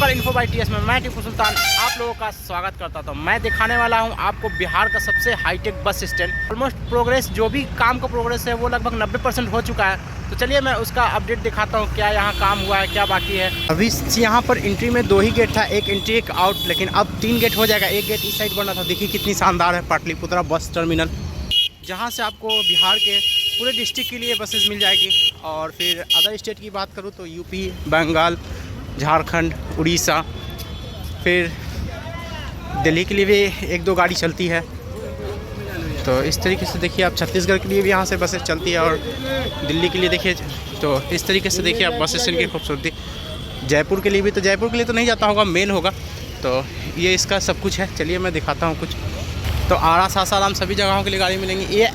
Local info by TS में मैं टीपू सुल्तान आप लोगों का स्वागत करता था। मैं दिखाने वाला हूं आपको बिहार का सबसे hi tech bus stand. Almost progress जो भी काम का प्रोग्रेस है वो लगभग 90% हो चुका है। तो चलिए मैं उसका अपडेट दिखाता हूं, क्या यहाँ काम हुआ है, क्या बाकी है। अभी यहाँ पर एंट्री में 2 ही गेट था, एक एंट्री एक आउट, लेकिन अब 3 गेट हो जाएगा। एक गेट इस साइड बना था, देखिए कितनी शानदार है पाटलिपुत्रा बस टर्मिनल, जहाँ से आपको बिहार के पूरे डिस्ट्रिक्ट के लिए बसेस मिल जाएगी। और फिर अदर स्टेट की बात करूँ तो यूपी, बंगाल, झारखंड, उड़ीसा, फिर दिल्ली के लिए भी 1-2 गाड़ी चलती है। तो इस तरीके से देखिए आप छत्तीसगढ़ के लिए भी यहाँ से बसेस चलती है और दिल्ली के लिए देखिए। तो इस तरीके से देखिए आप बस स्टैंड की खूबसूरती। जयपुर के लिए भी, तो जयपुर के लिए तो नहीं जाता होगा, मेल होगा। तो ये इसका सब कुछ है। चलिए मैं दिखाता हूँ कुछ। तो आरा, सासाराम सभी जगहों के लिए गाड़ी मिलेंगी। ये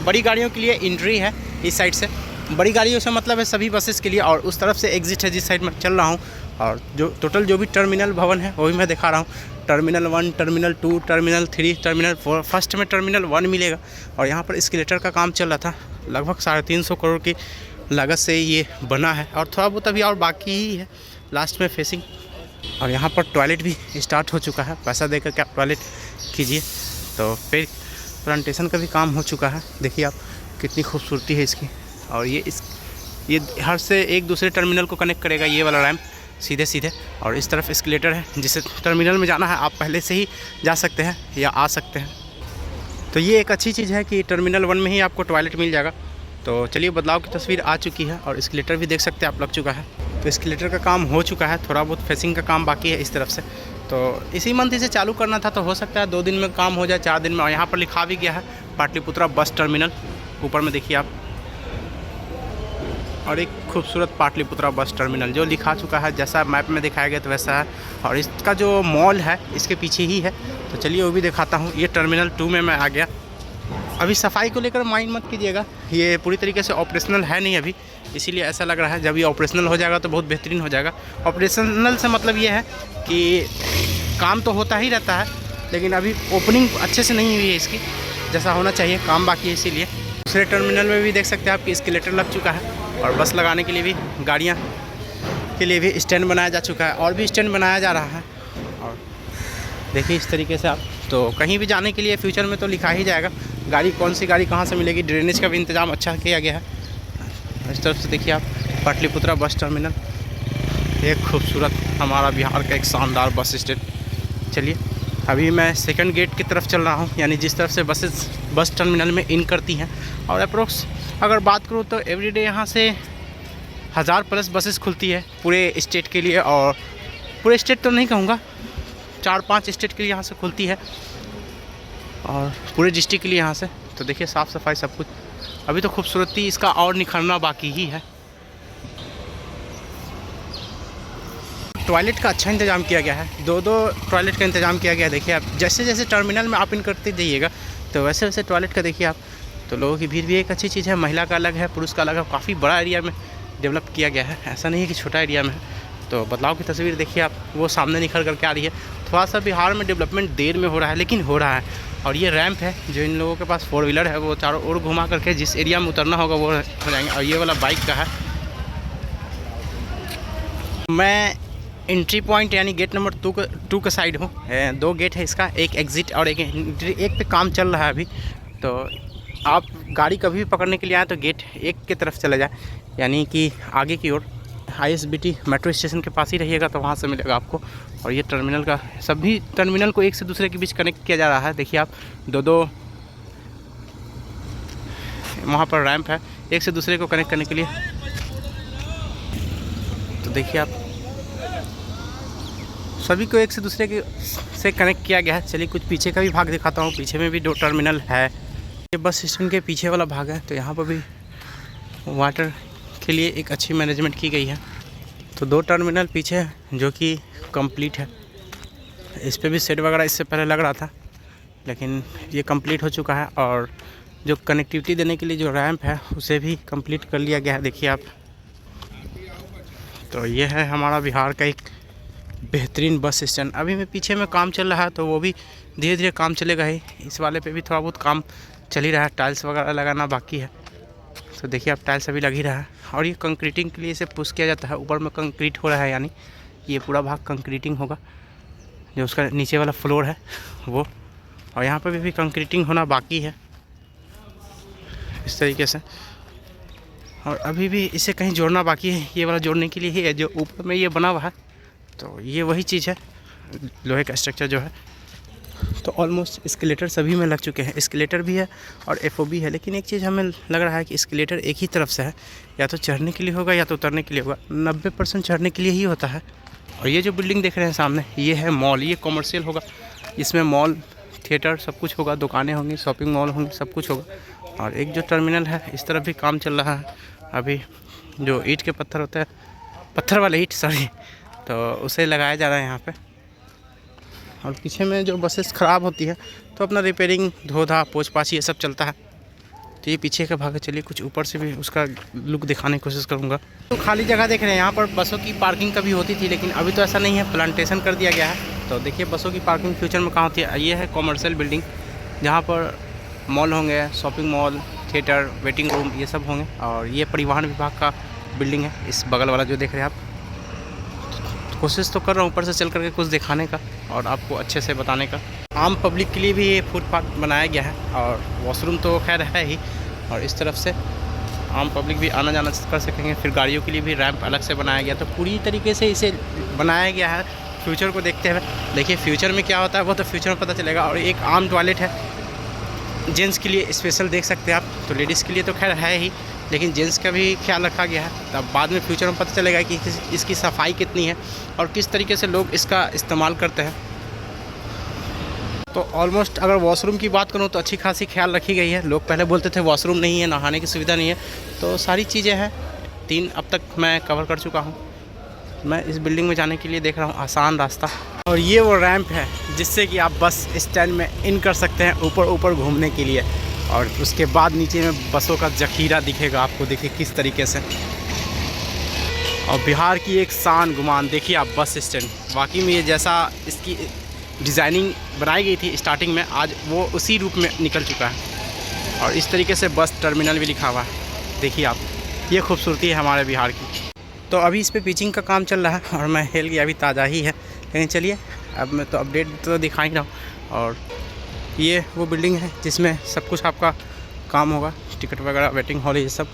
बड़ी गाड़ियों के लिए एंट्री है इस साइड से। बड़ी गाड़ियों से मतलब है सभी बसेस के लिए, और उस तरफ से एग्जिट है जिस साइड में चल रहा हूँ। और जो टोटल जो भी टर्मिनल भवन है वो भी मैं दिखा रहा हूँ। Terminal 1, terminal 2, terminal 3, terminal 4। First में टर्मिनल 1 मिलेगा। और यहाँ पर एस्केलेटर का काम चल रहा था, लगभग 350 करोड़ की लागत से ये बना है। और थोड़ा बहुत अभी और बाकी ही है लास्ट में फेसिंग। और यहाँ पर टॉयलेट भी स्टार्ट हो चुका है, पैसा देकर के आप टॉयलेट कीजिए। तो फिर प्लांटेशन का भी काम हो चुका है, देखिए आप कितनी खूबसूरती है इसकी। और ये हर से एक दूसरे टर्मिनल को कनेक्ट करेगा, ये वाला रैम्प सीधे सीधे। और इस तरफ एस्केलेटर है, जिसे टर्मिनल में जाना है आप पहले से ही जा सकते हैं या आ सकते हैं। तो ये एक अच्छी चीज़ है कि टर्मिनल 1 में ही आपको टॉयलेट मिल जाएगा। तो चलिए बदलाव की तस्वीर आ चुकी है और एस्केलेटर भी देख सकते हैं आप लग चुका है। तो एस्केलेटर का काम हो चुका है, थोड़ा बहुत फेसिंग का काम बाकी है इस तरफ से। तो इसी मंथ इसे चालू करना था, तो हो सकता है 2 दिन में काम हो जाए, 4 दिन में। और यहाँ पर लिखा भी गया है पाटलिपुत्रा बस टर्मिनल, ऊपर में देखिए आप। और एक खूबसूरत पाटलिपुत्रा बस टर्मिनल जो लिखा चुका है, जैसा मैप में दिखाया गया तो वैसा है। और इसका जो मॉल है इसके पीछे ही है। तो चलिए वो भी दिखाता हूँ। ये टर्मिनल 2 में मैं आ गया। अभी सफाई को लेकर माइंड मत कीजिएगा, ये पूरी तरीके से ऑपरेशनल है नहीं अभी, इसीलिए ऐसा लग रहा है। जब ये ऑपरेशनल हो जाएगा तो बहुत बेहतरीन हो जाएगा। ऑपरेशनल से मतलब ये है कि काम तो होता ही रहता है, लेकिन अभी ओपनिंग अच्छे से नहीं हुई है इसकी, जैसा होना चाहिए। काम बाकी है, इसीलिए। दूसरे टर्मिनल में भी देख सकते हैं आपकी एस्केलेटर लग चुका है। और बस लगाने के लिए भी, गाड़ियाँ के लिए भी स्टैंड बनाया जा चुका है, और भी स्टैंड बनाया जा रहा है। और देखिए इस तरीके से आप, तो कहीं भी जाने के लिए फ्यूचर में तो लिखा ही जाएगा गाड़ी, कौन सी गाड़ी कहाँ से मिलेगी। ड्रेनेज का भी इंतज़ाम अच्छा किया गया है। इस तरफ से देखिए आप पाटलिपुत्रा बस टर्मिनल, एक खूबसूरत हमारा बिहार का एक शानदार बस स्टैंड। चलिए अभी मैं सेकंड गेट की तरफ चल रहा हूँ, यानी जिस तरफ से बसेस बस टर्मिनल में इन करती हैं। और अप्रोक्स अगर बात करूँ तो एवरीडे यहाँ से 1000+ बसेस खुलती है पूरे स्टेट के लिए। और पूरे स्टेट तो नहीं कहूँगा, 4-5 स्टेट के लिए यहाँ से खुलती है, और पूरे डिस्ट्रिक्ट के लिए यहाँ से। तो देखिए साफ़ सफाई सब कुछ। अभी तो खूबसूरती इसका और निखरना बाकी ही है। टॉयलेट का अच्छा इंतज़ाम किया गया है, 2-2 टॉयलेट का इंतज़ाम किया गया है। देखिए आप, जैसे जैसे टर्मिनल में आप इन करते जाइएगा तो वैसे वैसे टॉयलेट का देखिए आप। तो लोगों की भीड़ भी एक अच्छी चीज़ है, महिला का अलग है, पुरुष का अलग है। काफ़ी बड़ा एरिया में डेवलप किया गया है, ऐसा नहीं है कि छोटा एरिया में है। तो बदलाव की तस्वीर देखिए आप, वो सामने निखर करके आ रही है। थोड़ा सा बिहार में डेवलपमेंट देर में हो रहा है, लेकिन हो रहा है। और ये रैंप है, जो इन लोगों के पास 4 व्हीलर है वो चारों ओर घुमा करके जिस एरिया में उतरना होगा वो हो जाएंगे। और ये वाला बाइक का है। मैं एंट्री पॉइंट यानी गेट नंबर 2 का साइड हूँ। 2 गेट है इसका, एक एग्ज़िट और एक एंट्री। एक पे काम चल रहा है अभी। तो आप गाड़ी कभी भी पकड़ने के लिए आए तो गेट 1 की तरफ चले जाए, यानी कि आगे की ओर। ISBT मेट्रो स्टेशन के पास ही रहिएगा तो वहाँ से मिलेगा आपको। और ये टर्मिनल का, सभी टर्मिनल को एक से दूसरे के बीच कनेक्ट किया जा रहा है। देखिए आप, 2-2 वहाँ पर रैंप है एक से दूसरे को कनेक्ट करने के लिए। तो देखिए आप, सभी को एक से दूसरे के से कनेक्ट किया गया है। चलिए कुछ पीछे का भी भाग दिखाता हूँ। पीछे में भी 2 टर्मिनल है। ये बस स्टैंड के पीछे वाला भाग है। तो यहाँ पर भी वाटर के लिए एक अच्छी मैनेजमेंट की गई है। तो 2 टर्मिनल पीछे है जो कि कंप्लीट है। इस पे भी सेट वगैरह इससे पहले लग रहा था, लेकिन ये कंप्लीट हो चुका है। और जो कनेक्टिविटी देने के लिए जो रैंप है उसे भी कंप्लीट कर लिया गया है, देखिए आप। तो ये है हमारा बिहार का एक बेहतरीन बस स्टैंड। अभी में पीछे में काम चल रहा है, तो वो भी धीरे धीरे काम चलेगा ही। इस वाले पे भी थोड़ा बहुत काम चल ही रहा है, टाइल्स वगैरह लगाना बाकी है। तो देखिए आप, टाइल्स अभी लग ही रहा है। और ये कंक्रीटिंग के लिए इसे पुश किया जाता है, ऊपर में कंक्रीट हो रहा है, यानी ये पूरा भाग कंक्रीटिंग होगा, जो उसका नीचे वाला फ्लोर है वो, और यहाँ पर भी कंक्रीटिंग होना बाकी है इस तरीके से। और अभी भी इसे कहीं जोड़ना बाकी है, ये वाला जोड़ने के लिए ही है जो ऊपर में ये बना हुआ है। तो ये वही चीज़ है, लोहे का स्ट्रक्चर जो है। तो ऑलमोस्ट एस्केलेटर सभी में लग चुके हैं, एस्केलेटर भी है और FOB है। लेकिन एक चीज़ हमें लग रहा है कि एस्केलेटर एक ही तरफ से है, या तो चढ़ने के लिए होगा या तो उतरने के लिए होगा। 90% चढ़ने के लिए ही होता है। और ये जो बिल्डिंग देख रहे हैं सामने, ये है मॉल, ये कॉमर्शियल होगा। इसमें मॉल, थिएटर सब कुछ होगा, दुकानें होंगी, शॉपिंग मॉल होंगे, सब कुछ होगा। और एक जो टर्मिनल है, इस तरफ भी काम चल रहा है अभी। जो ईंट के पत्थर होता है, पत्थर वाले ईंट सॉरी, तो उसे लगाया जा रहा है यहाँ पे। और पीछे में जो बसेस ख़राब होती है तो अपना रिपेयरिंग, धो धा, पोछ पाछ ये सब चलता है। तो ये पीछे का भाग है। चलिए कुछ ऊपर से भी उसका लुक दिखाने की कोशिश करूँगा। तो खाली जगह देख रहे हैं, यहाँ पर बसों की पार्किंग कभी होती थी, लेकिन अभी तो ऐसा नहीं है, प्लांटेशन कर दिया गया है। तो देखिए बसों की पार्किंग फ्यूचर में कहाँ होती है। ये है कॉमर्शियल बिल्डिंग, जहाँ पर मॉल होंगे, shopping mall, theatre, waiting room, ये सब होंगे। और ये परिवहन विभाग का बिल्डिंग है, इस बगल वाला जो देख रहे हैं आप। कोशिश तो कर रहा हूँ ऊपर से चल करके कुछ दिखाने का और आपको अच्छे से बताने का। आम पब्लिक के लिए भी ये फुटपाथ बनाया गया है, और वॉशरूम तो खैर है ही। और इस तरफ से आम पब्लिक भी आना जाना कर सकेंगे। फिर गाड़ियों के लिए भी रैंप अलग से बनाया गया। तो पूरी तरीके से इसे बनाया गया है फ्यूचर को देखते हुए। देखिए फ्यूचर में क्या होता है वो तो फ्यूचर में पता चलेगा। और एक आम टॉयलेट है, जेंट्स के लिए स्पेशल देख सकते हैं आप। तो लेडीज़ के लिए तो खैर है ही, लेकिन जेंट्स का भी ख्याल रखा गया है। तब बाद में फ्यूचर में पता चलेगा कि इसकी सफाई कितनी है और किस तरीके से लोग इसका इस्तेमाल करते हैं। तो ऑलमोस्ट अगर वॉशरूम की बात करूं तो अच्छी खासी ख्याल रखी गई है। लोग पहले बोलते थे वॉशरूम नहीं है, नहाने की सुविधा नहीं है, तो सारी चीज़ें हैं। 3 अब तक मैं कवर कर चुका हूँ। मैं इस बिल्डिंग में जाने के लिए देख रहा हूँ आसान रास्ता। और ये वो रैंप है जिससे कि आप बस स्टैंड में इन कर सकते हैं ऊपर घूमने के लिए। और उसके बाद नीचे में बसों का जखीरा दिखेगा आपको, देखिए किस तरीके से। और बिहार की एक शान गुमान देखिए आप, बस स्टैंड। वाकई में ये जैसा इसकी डिज़ाइनिंग बनाई गई थी स्टार्टिंग में, आज वो उसी रूप में निकल चुका है। और इस तरीके से बस टर्मिनल भी लिखा हुआ है, देखिए आप। ये खूबसूरती है हमारे बिहार की। तो अभी इस पे पिचिंग का काम चल रहा है और मैं हिल गया, अभी ताज़ा ही है। लेकिन चलिए अब मैं तो अपडेट तो दिखा ही रहा हूँ। और ये वो बिल्डिंग है जिसमें सब कुछ आपका काम होगा, टिकट वगैरह, वेटिंग हॉल, ये सब।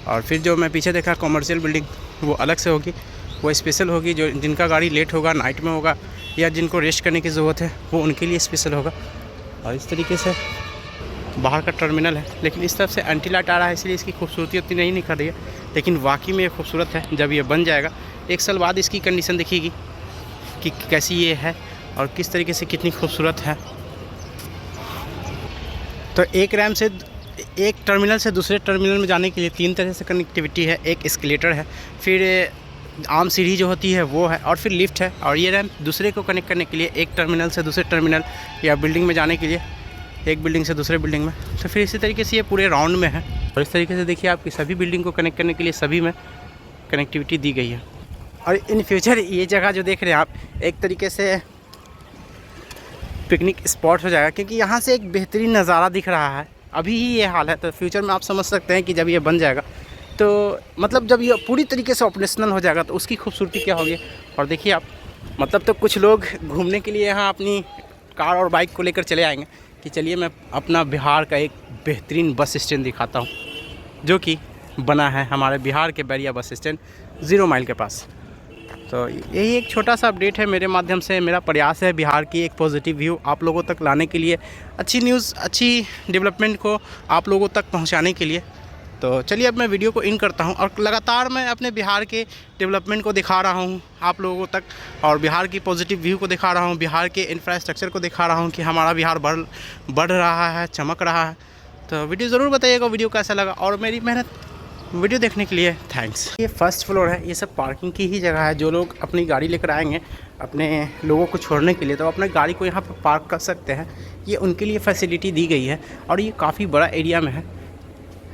और फिर जो मैं पीछे देखा कॉमर्शियल बिल्डिंग, वो अलग से होगी, वो स्पेशल होगी। जो जिनका गाड़ी लेट होगा, नाइट में होगा, या जिनको रेस्ट करने की ज़रूरत है, वो उनके लिए स्पेशल होगा। और इस तरीके से बाहर का टर्मिनल है। लेकिन इस तरफ से एंटी लाइट आ रहा है, इसलिए इसकी खूबसूरती उतनी नहीं निखर रही है। लेकिन वाकई में ये खूबसूरत है। जब ये बन जाएगा 1 साल बाद इसकी कंडीशन दिखेगी कि कैसी ये है और किस तरीके से कितनी खूबसूरत है। तो एक रैम से एक टर्मिनल से दूसरे टर्मिनल में जाने के लिए 3 तरह से कनेक्टिविटी है। एक एस्केलेटर है, फिर आम सीढ़ी जो होती है वो है, और फिर लिफ्ट है। और ये रैम दूसरे को कनेक्ट करने के लिए एक टर्मिनल से दूसरे टर्मिनल या बिल्डिंग में जाने के लिए एक बिल्डिंग से दूसरे बिल्डिंग में। तो फिर इसी तरीके से ये पूरे राउंड में है। और इस तरीके से देखिए आपकी सभी बिल्डिंग को कनेक्ट करने के लिए सभी में कनेक्टिविटी दी गई है। और इन फ्यूचर ये जगह जो देख रहे हैं आप, एक तरीके से पिकनिक स्पॉट हो जाएगा, क्योंकि यहाँ से एक बेहतरीन नज़ारा दिख रहा है। अभी ही ये हाल है, तो फ्यूचर में आप समझ सकते हैं कि जब ये बन जाएगा, तो मतलब जब ये पूरी तरीके से ऑपरेशनल हो जाएगा तो उसकी खूबसूरती क्या होगी। और देखिए आप, मतलब तो कुछ लोग घूमने के लिए यहाँ अपनी कार और बाइक को लेकर चले आएंगे कि चलिए मैं अपना बिहार का एक बेहतरीन बस स्टैंड दिखाता हूँ, जो कि बना है हमारे बिहार के बैरिया बस स्टैंड 0 माइल के पास। तो यही एक छोटा सा अपडेट है मेरे माध्यम से। मेरा प्रयास है बिहार की एक पॉजिटिव व्यू आप लोगों तक लाने के लिए, अच्छी न्यूज़, अच्छी डेवलपमेंट को आप लोगों तक पहुंचाने के लिए। तो चलिए अब मैं वीडियो को इन करता हूं, और लगातार मैं अपने बिहार के डेवलपमेंट को दिखा रहा हूं आप लोगों तक, और बिहार की पॉजिटिव व्यू को दिखा रहा हूं, बिहार के इंफ्रास्ट्रक्चर को दिखा रहा हूं कि हमारा बिहार बढ़ रहा है, चमक रहा है। तो वीडियो ज़रूर बताइएगा वीडियो कैसा लगा, और मेरी मेहनत वीडियो देखने के लिए थैंक्स। ये फर्स्ट फ्लोर है, ये सब पार्किंग की ही जगह है। जो लोग अपनी गाड़ी लेकर आएंगे अपने लोगों को छोड़ने के लिए, तो अपने गाड़ी को यहाँ पर पार्क कर सकते हैं। ये उनके लिए फैसिलिटी दी गई है, और ये काफ़ी बड़ा एरिया में है,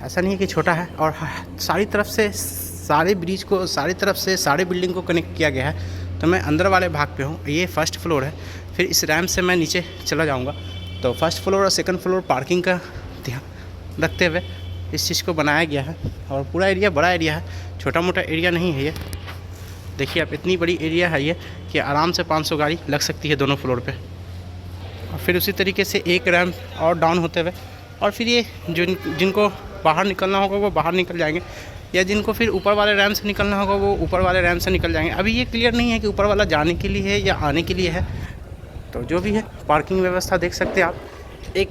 ऐसा नहीं है कि छोटा है। और सारी तरफ से सारे ब्रिज को, सारी तरफ से सारे बिल्डिंग को कनेक्ट किया गया है। तो मैं अंदर वाले भाग पे हूँ, ये फर्स्ट फ्लोर है। फिर इस रैंप से मैं नीचे चला जाऊँगा। तो फर्स्ट फ्लोर और सेकंड फ्लोर पार्किंग का ध्यान रखते हुए इस चीज़ को बनाया गया है। और पूरा एरिया बड़ा एरिया है, छोटा मोटा एरिया नहीं है ये। देखिए आप, इतनी बड़ी एरिया है ये कि आराम से 500 गाड़ी लग सकती है दोनों फ्लोर पे। और फिर उसी तरीके से एक रैम्प और डाउन होते हुए, और फिर ये जिनको बाहर निकलना होगा वो बाहर निकल जाएंगे, या जिनको फिर ऊपर वाले रैम्प से निकलना होगा वो ऊपर वाले रैम्प से निकल जाएंगे। अभी ये क्लियर नहीं है कि ऊपर वाला जाने के लिए है या आने के लिए है। तो जो भी है, पार्किंग व्यवस्था देख सकते हैं आप, एक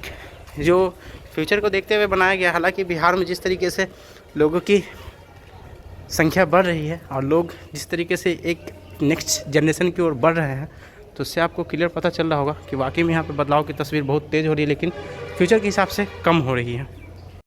जो फ्यूचर को देखते हुए बनाया गया। हालांकि बिहार में जिस तरीके से लोगों की संख्या बढ़ रही है और लोग जिस तरीके से एक नेक्स्ट जनरेशन की ओर बढ़ रहे हैं, तो उससे आपको क्लियर पता चल रहा होगा कि वाकई में यहाँ पे बदलाव की तस्वीर बहुत तेज़ हो रही है, लेकिन फ्यूचर के हिसाब से कम हो रही है।